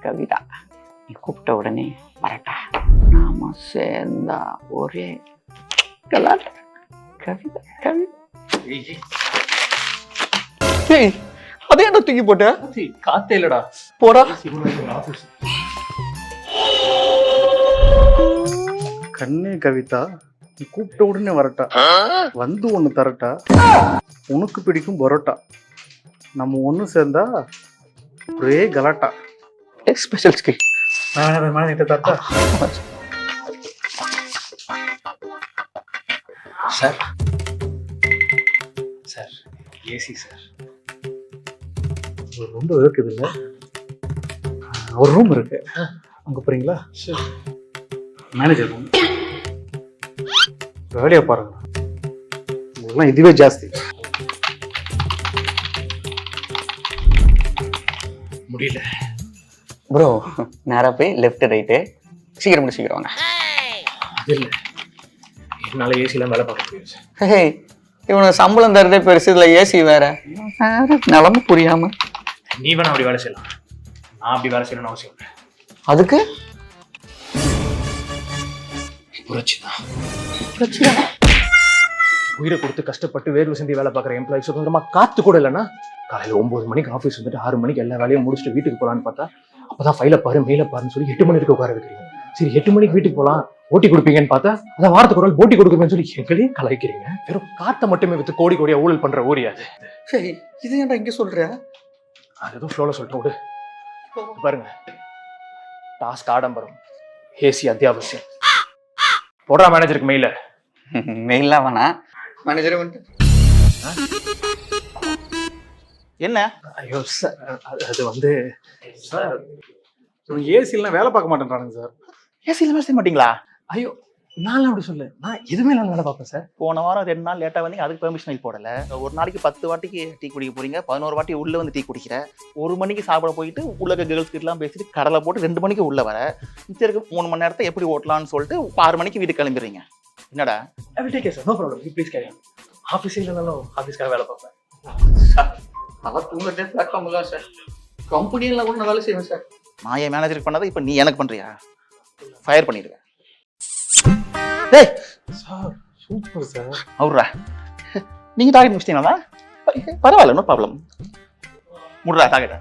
கவிதா, நீ கூப்பிட்ட உடனே வரட்டா, நாம சேர்ந்தா ஒரே கலாட்டா. கவிதா கவிதா. ஏய், அதே என்ன தூக்கி போட்ட? காத்தே இல்லடா. போடா. கண்ணே கவிதா, நீ கூப்பிட்ட உடனே வரட்டா, வந்து ஒண்ணு தரட்டா, உனக்கு பிடிக்கும் பரோட்டா, நம்ம ஒண்ணு சேர்ந்தா ஒரே கலாட்டா. Special skill. தரட்டா. Sir sir AC sir. ஒரு ரூம் இருக்குது இல்ல, ஒரு ரூம் இருக்கு, அங்க போறீங்களா? Manager room. வேலையை பாருங்க, உங்களுக்குலாம் இதுவே ஜாஸ்தி. முடியல ப்ரோ, நேரா போய் லெஃப்ட் ரைட்டு, சீக்கிரம் முடிச்சுக்கிறோம் வாங்க. அது இல்லை, என்னால ஏசிலாம் வேலை பார்க்க முடியாது சார். ஹே, இவனுக்கு சம்பளம் தரதே பெருசு, இதுல ஏசி வேற. நிலம புரியாம. நீ வேணா அப்படி வேலை செய்யலாம், நான் அப்படி வேலை செய்யணும்னு அவசியம் இல்லை. அதுக்கு புரட்சி தான். உயிரை கொடுத்து கஷ்டப்பட்டு வேர்வை சிந்தி வேலை பார்க்குற எம்ப்ளாயிஸ் சுதந்திரமா காத்து கூட இல்லைன்னா, காலையில் 9 மணிக்கு ஆஃபீஸ் வந்துட்டு 6 மணிக்கு எல்லா வேலையும் முடிச்சுட்டு வீட்டுக்கு போகலான்னு பார்த்தா, அப்பதான் ஃபைலை பாரு மெயிலை பாருன்னு சொல்லி 8 மணி வரைக்கும் உட்கார வைக்கிறீங்க. சரி 8 மணிக்கு வீட்டுக்கு போகலாம், ஓட்டி கொடுப்பீங்கன்னு பார்த்தா அதான் வாரத்துக்கு ஒரு நாள் போட்டி கொடுக்குறேன்னு சொல்லி எங்களையும் கலாய்க்கிறீங்க. வெறும் காற்றை மட்டுமே வித்து கோடி கோடியா ஊழல் பண்ற ஊரியாது. சரி, இது ஏன்டா இங்க சொல்ற? அது எதுவும் ஃப்ளோல சொல்லிட்டு விடு. பாருங்க, டாஸ்க் ஆடம்பரம், ஏசி அத்தியாவசியம். போடுறா மேனேஜருக்கு மெயில. மெயிலாம் வேணா, மேனேஜரே வந்துட்டு. என்ன? ஐயோ சார், அது வந்து சார், ஏசிலாம் வேலை பார்க்க மாட்டேன்றானுங்க சார். ஏசியில் வேலை செய்ய மாட்டீங்களா? ஐயோ நான் அப்படி சொல்லு, நான் எதுவுமே நான் வேலை பார்ப்பேன் சார். போன வாரம் 2 நாள் லேட்டாக வந்தீங்க, அதுக்கு பெர்மிஷன் போடல. ஒரு நாளைக்கு 10 வாட்டிக்கு டீ குடிக்க போறீங்க, 11 வாட்டி உள்ள வந்து டீ குடிக்கிற. 1 மணிக்கு சாப்பிட போயிட்டு உலக கேர்ள்ஸ் கிட்டலாம் பேசிட்டு கடலை போட்டு 2 மணிக்கு உள்ள வர. மிச்சம் இருக்க 3 மணி நேரத்தை எப்படி ஓட்டலாம்னு சொல்லிட்டு 6 மணிக்கு வீட்டுக்கு கிளம்பிடுறீங்க. என்னடா? I will take care sir, no problem, you please carry on. Office இல்லைனாலும் ஆஃபீஸ்க்காக வேலை பார்ப்பேன். அதெல்லாம் தூங்குறதே பிளாட்ஃபார்ம் தான் சார். கம்பெனியில் கூட நான் வேலை செய்வேன் சார். நான் என் மேனேஜருக்கு பண்ணதை இப்போ நீ எனக்கு பண்றியா? ஃபயர் பண்ணிடுவேன். டேய் சார் சூப்பர் சார். அவரா, நீங்க டார்கெட் முடிச்சிட்டீங்களா? பரவாயில்ல, நோ ப்ராப்ளம். முடுறா டார்கெட்.